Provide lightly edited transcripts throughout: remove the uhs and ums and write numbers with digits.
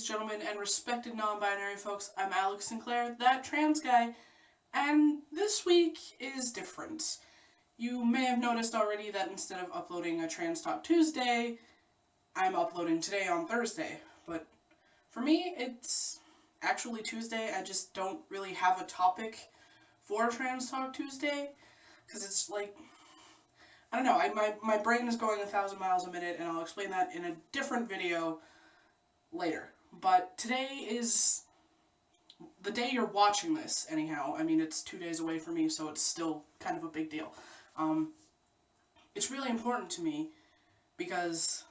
gentlemen, and respected non-binary folks. I'm Alex Sinclair, that trans guy, and this week is different. You may have noticed already that instead of uploading a Trans Talk Tuesday, I'm uploading today on Thursday. But for me, it's actually Tuesday. I just don't really have a topic for Trans Talk Tuesday, because it's like, I don't know, my brain is going 1,000 miles a minute, and I'll explain that in a different video later. But today is the day you're watching this, anyhow. I mean, it's 2 days away from me, so it's still kind of a big deal. It's really important to me because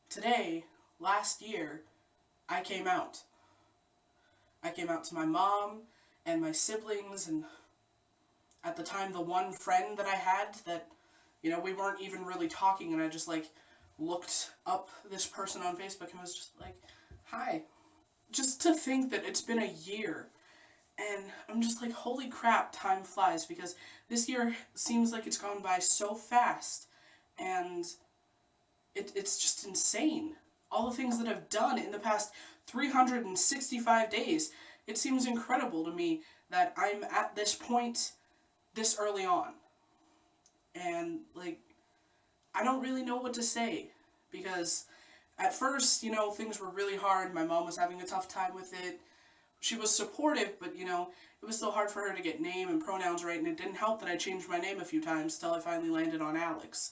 today, last year, I came out. I came out to my mom and my siblings, and at the time, the one friend that I had that, you know, we weren't even really talking, and I just, like, looked up this person on Facebook and was just like, hi. Just to think that it's been a year, and I'm just like, holy crap, time flies, because this year seems like it's gone by so fast, and it's just insane. All the things that I've done in the past 365 days, it seems incredible to me that I'm at this point this early on. And, like, I don't really know what to say, because at first, you know, things were really hard. My mom was having a tough time with it. She was supportive, but, you know, it was still hard for her to get name and pronouns right, and it didn't help that I changed my name a few times till I finally landed on Alex.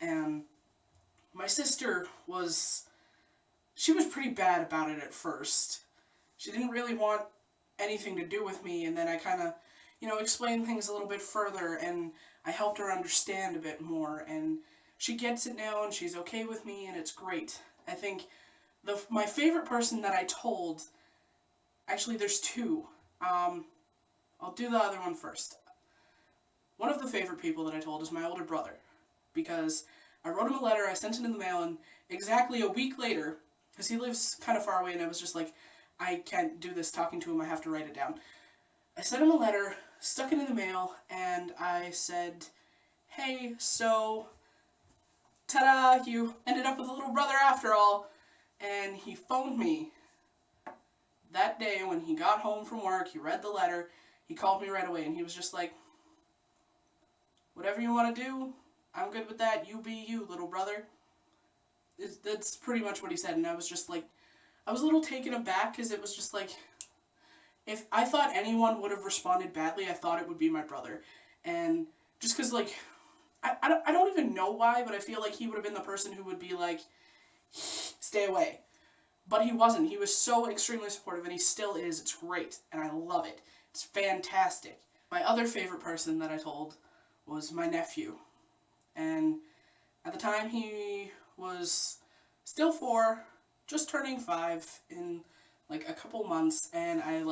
And my sister she was pretty bad about it at first. She didn't really want anything to do with me, and then I kind of, you know, explained things a little bit further, and I helped her understand a bit more, and she gets it now, and she's okay with me, and it's great. I think my favorite person that I told, actually there's two. I'll do the other one first. One of the favorite people that I told is my older brother, because I wrote him a letter, I sent it in the mail, and exactly a week later, because he lives kind of far away, and I was just like, I can't do this talking to him, I have to write it down. I sent him a letter, stuck it in the mail, and I said, hey, so, ta-da, you ended up with a little brother after all. And he phoned me that day when he got home from work. He read the letter, he called me right away, and he was just like, whatever you want to do, I'm good with that, you be you, little brother. That's pretty much what he said, and I was just like, I was a little taken aback, because it was just like, if I thought anyone would have responded badly, I thought it would be my brother. And just because, like, I don't even know why, but I feel like he would have been the person who would be like, stay away. But he wasn't. He was so extremely supportive, and he still is. It's great, and I love it. It's fantastic. My other favorite person that I told was my nephew. And at the time, he was still 4, just turning 5 in like a couple months, and I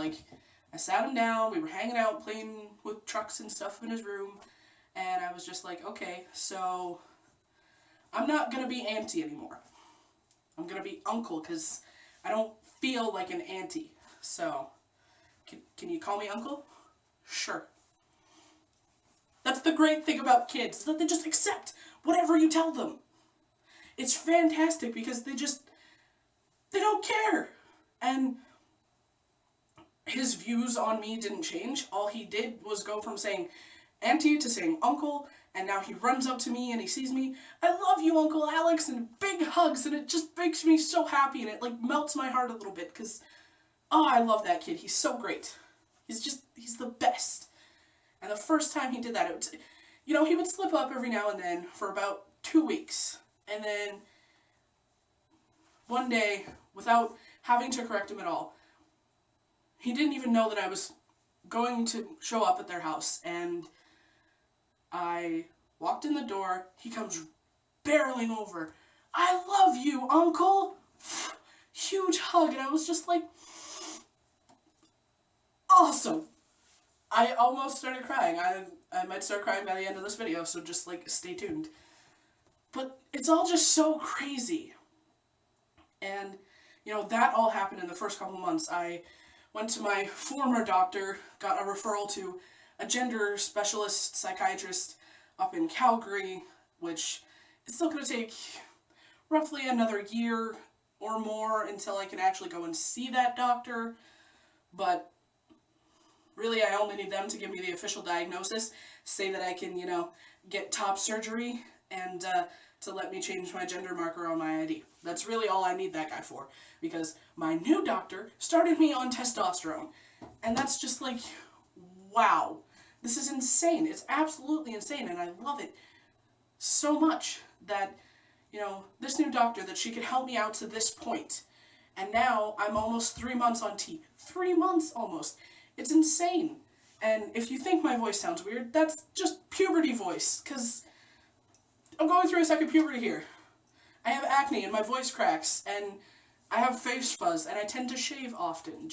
sat him down, we were hanging out, playing with trucks and stuff in his room, and I was just like, okay, so I'm not gonna be auntie anymore. I'm gonna be uncle, because I don't feel like an auntie. So, can you call me uncle? Sure. That's the great thing about kids, is that they just accept whatever you tell them. It's fantastic, because they don't care. And his views on me didn't change. All he did was go from saying auntie to saying uncle, and now he runs up to me and he sees me, I love you, Uncle Alex, and big hugs, and it just makes me so happy, and it like melts my heart a little bit, because, oh, I love that kid. He's so great. He's the best. And the first time he did that, it was, you know, he would slip up every now and then for about 2 weeks, and then one day, without having to correct him at all, he didn't even know that I was going to show up at their house, and I walked in the door, he comes barreling over, I love you, Uncle! Huge hug, and I was just like, awesome! I almost started crying. I might start crying by the end of this video, so just, like, stay tuned. But it's all just so crazy. And, you know, that all happened in the first couple months. I went to my former doctor, got a referral to a gender specialist psychiatrist up in Calgary, which is still going to take roughly another year or more until I can actually go and see that doctor. But really, I only need them to give me the official diagnosis, say that I can, get top surgery, and to let me change my gender marker on my ID. That's really all I need that guy for, because my new doctor started me on testosterone. And that's just like, wow. This is insane. It's absolutely insane, and I love it so much that, this new doctor, that she could help me out to this point. And now I'm almost 3 months on T. 3 months almost. It's insane. And if you think my voice sounds weird, that's just puberty voice, because I'm going through a second puberty here. I have acne and my voice cracks, and I have face fuzz, and I tend to shave often.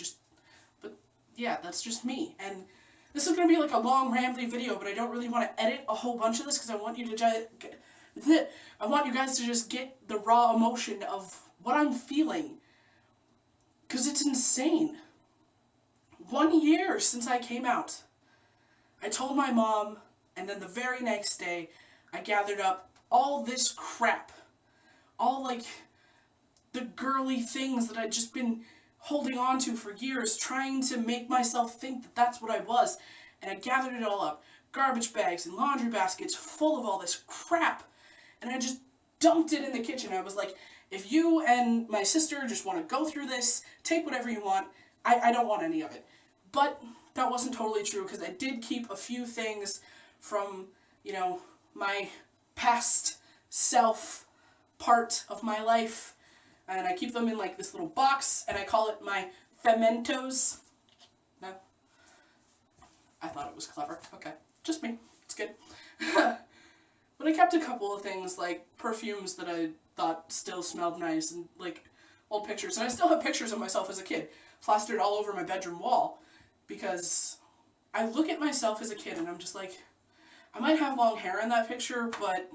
But yeah, that's just me. And this is going to be like a long, rambly video, but I don't really want to edit a whole bunch of this, because I want you guys to just get the raw emotion of what I'm feeling. Because it's insane. 1 year since I came out. I told my mom, and then the very next day, I gathered up all this crap. All, like, the girly things that I'd just been holding on to for years, trying to make myself think that that's what I was. And I gathered it all up. Garbage bags and laundry baskets full of all this crap. And I just dumped it in the kitchen. I was like, if you and my sister just want to go through this, take whatever you want. I don't want any of it. But that wasn't totally true, because I did keep a few things from, my past self part of my life. And I keep them in like this little box, and I call it my Fementos. No? I thought it was clever. Okay. Just me. It's good. But I kept a couple of things, like perfumes that I thought still smelled nice, and like old pictures. And I still have pictures of myself as a kid plastered all over my bedroom wall, because I look at myself as a kid and I'm just like, I might have long hair in that picture, but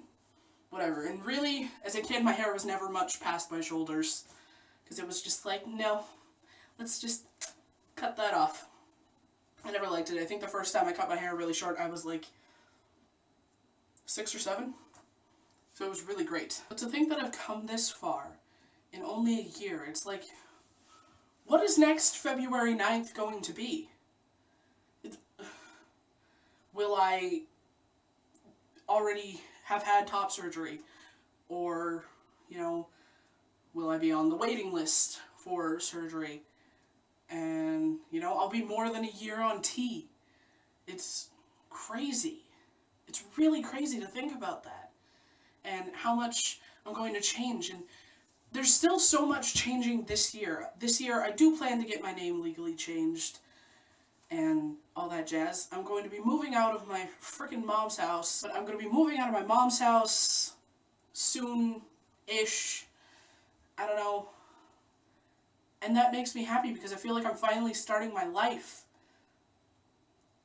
whatever. And really, as a kid, my hair was never much past my shoulders, because it was just like, no, let's just cut that off. I never liked it. I think the first time I cut my hair really short, I was like 6 or 7. So it was really great. But to think that I've come this far in only a year, it's like, what is next February 9th going to be? Will I already have had top surgery? Or, will I be on the waiting list for surgery? And, I'll be more than a year on T. It's crazy. It's really crazy to think about that. And how much I'm going to change. And there's still so much changing this year. This year, I do plan to get my name legally changed and all that jazz. I'm going to be moving out of my frickin' mom's house. But I'm going to be moving out of my mom's house soon-ish. I don't know. And that makes me happy, because I feel like I'm finally starting my life.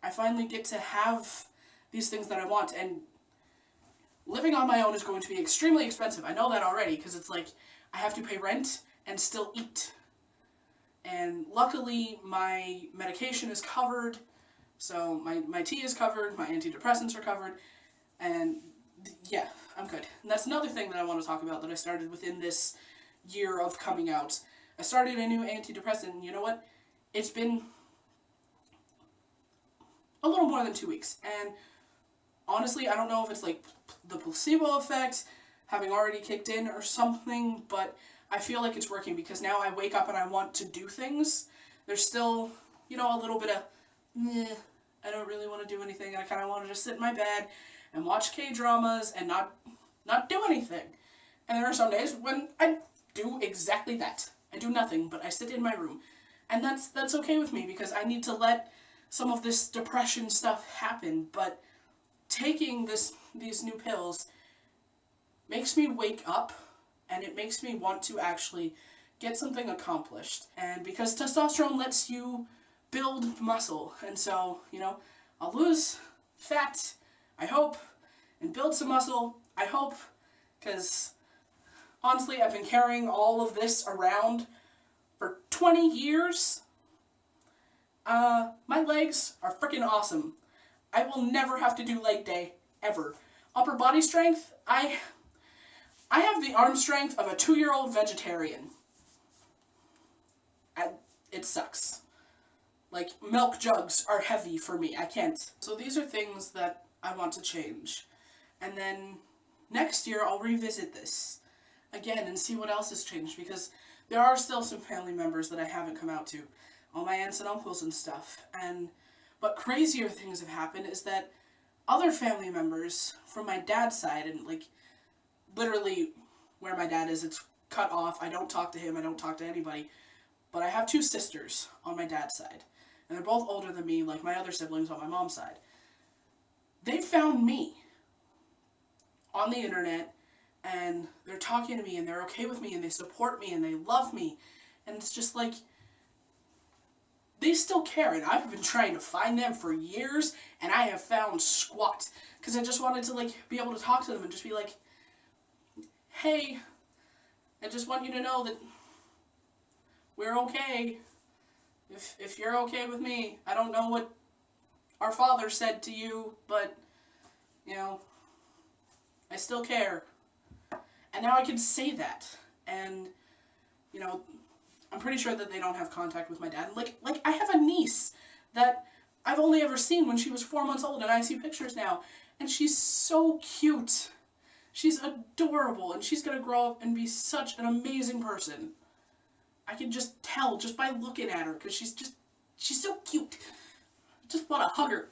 I finally get to have these things that I want. And living on my own is going to be extremely expensive. I know that already, because it's like, I have to pay rent and still eat. And luckily, my medication is covered. So my tea is covered, my antidepressants are covered. And yeah, I'm good. And that's another thing that I want to talk about that I started within this year of coming out. I started a new antidepressant, and you know what? It's been a little more than 2 weeks. And honestly, I don't know if it's like the placebo effect having already kicked in or something, but I feel like it's working, because now I wake up and I want to do things. There's still, a little bit of, I don't really want to do anything, and I kind of want to just sit in my bed and watch K-dramas and not do anything. And there are some days when I do exactly that. I do nothing, but I sit in my room. And that's okay with me, because I need to let some of this depression stuff happen. But taking these new pills makes me wake up, and it makes me want to actually get something accomplished. And because testosterone lets you build muscle, and so, I'll lose fat, I hope, and build some muscle, I hope, because honestly, I've been carrying all of this around for 20 years. My legs are freaking awesome. I will never have to do leg day, ever. Upper body strength, I have the arm strength of a 2-year-old vegetarian. it sucks. Like, milk jugs are heavy for me. I can't. So these are things that I want to change. And then next year I'll revisit this again and see what else has changed, because there are still some family members that I haven't come out to. All my aunts and uncles and stuff. But crazier things have happened is that other family members from my dad's side, and like literally where my dad is, it's cut off. I don't talk to him. I don't talk to anybody. But I have two sisters on my dad's side. And they're both older than me, like my other siblings on my mom's side. They found me on the internet, and they're talking to me, and they're okay with me, and they support me, and they love me. And it's just like, they still care, and I've been trying to find them for years, and I have found squat. Because I just wanted to, like, be able to talk to them and just be like, hey, I just want you to know that we're okay. If you're okay with me, I don't know what our father said to you, but, you know, I still care. And now I can say that. And, you know, I'm pretty sure that they don't have contact with my dad. Like I have a niece that I've only ever seen when she was 4 months old, and I see pictures now. And she's so cute. She's adorable, and she's going to grow up and be such an amazing person. I can just tell just by looking at her, because she's so cute. I just want to hug her,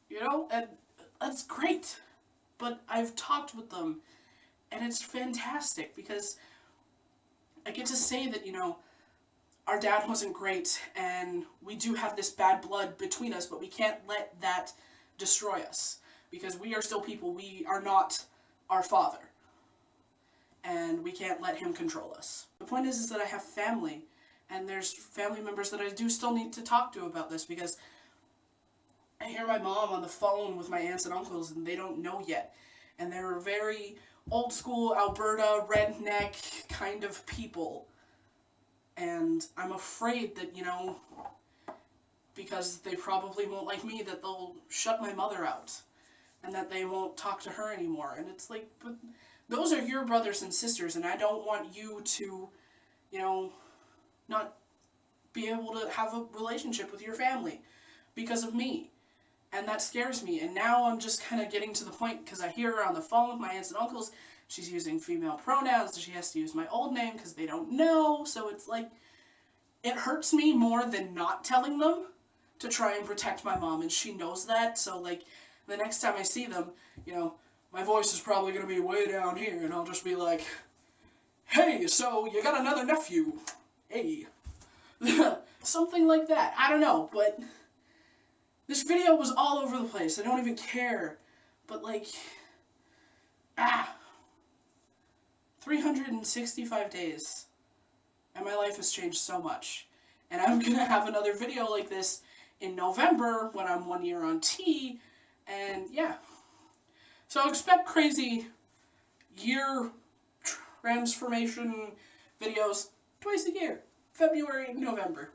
you know? And that's great. But I've talked with them, and it's fantastic, because I get to say that, you know, our dad wasn't great, and we do have this bad blood between us, but we can't let that destroy us, because we are still people. We are not our father. And we can't let him control us. The point is that I have family, and there's family members that I do still need to talk to about this, because I hear my mom on the phone with my aunts and uncles, and they don't know yet. And they're very old school Alberta redneck kind of people. And I'm afraid that, you know, because they probably won't like me, that they'll shut my mother out, and that they won't talk to her anymore. And it's like, but those are your brothers and sisters, and I don't want you to, you know, not be able to have a relationship with your family because of me. And that scares me. And now I'm just kind of getting to the point, because I hear her on the phone with my aunts and uncles. She's using female pronouns, so she has to use my old name because they don't know. So it's like, it hurts me more than not telling them to try and protect my mom, and she knows that. So like, the next time I see them, you know, my voice is probably going to be way down here, and I'll just be like, hey, so you got another nephew. Hey. Something like that. I don't know, but this video was all over the place. I don't even care. But like, 365 days. And my life has changed so much. And I'm going to have another video like this in November when I'm 1 year on T. And yeah. So expect crazy year transformation videos twice a year. February and November.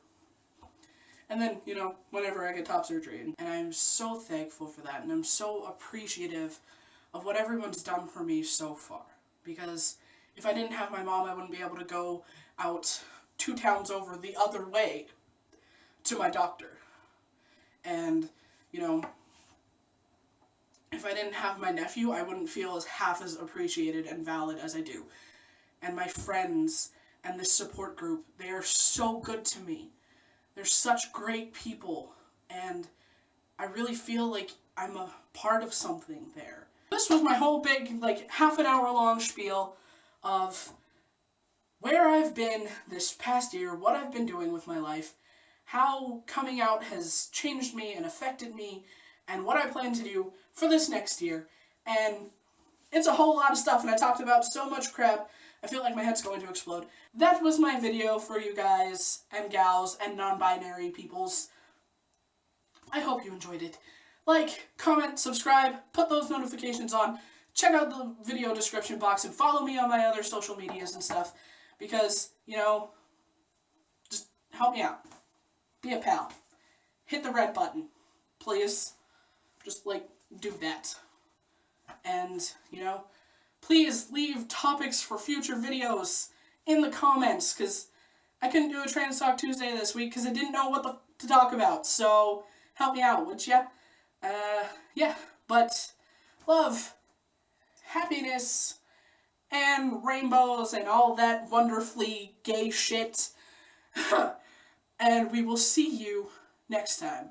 And then, you know, whenever I get top surgery. And I'm so thankful for that. And I'm so appreciative of what everyone's done for me so far. Because if I didn't have my mom, I wouldn't be able to go out 2 towns over the other way to my doctor. And, you know, if I didn't have my nephew, I wouldn't feel half as appreciated and valid as I do. And my friends and this support group, they are so good to me. They're such great people, and I really feel like I'm a part of something there. This was my whole big, like, half an hour long spiel of where I've been this past year, what I've been doing with my life, how coming out has changed me and affected me, and what I plan to do for this next year. And it's a whole lot of stuff, and I talked about so much crap, I feel like my head's going to explode. That was my video for you guys and gals and non-binary peoples. I hope you enjoyed it. Like, comment, subscribe, put those notifications on, check out the video description box, and follow me on my other social medias and stuff, because, you know, just help me out. Be a pal. Hit the red button, please. Just, like, do that. And, you know, please leave topics for future videos in the comments, because I couldn't do a Trans Talk Tuesday this week because I didn't know what to talk about, so help me out, would ya? Yeah, but love, happiness, and rainbows and all that wonderfully gay shit. And we will see you next time.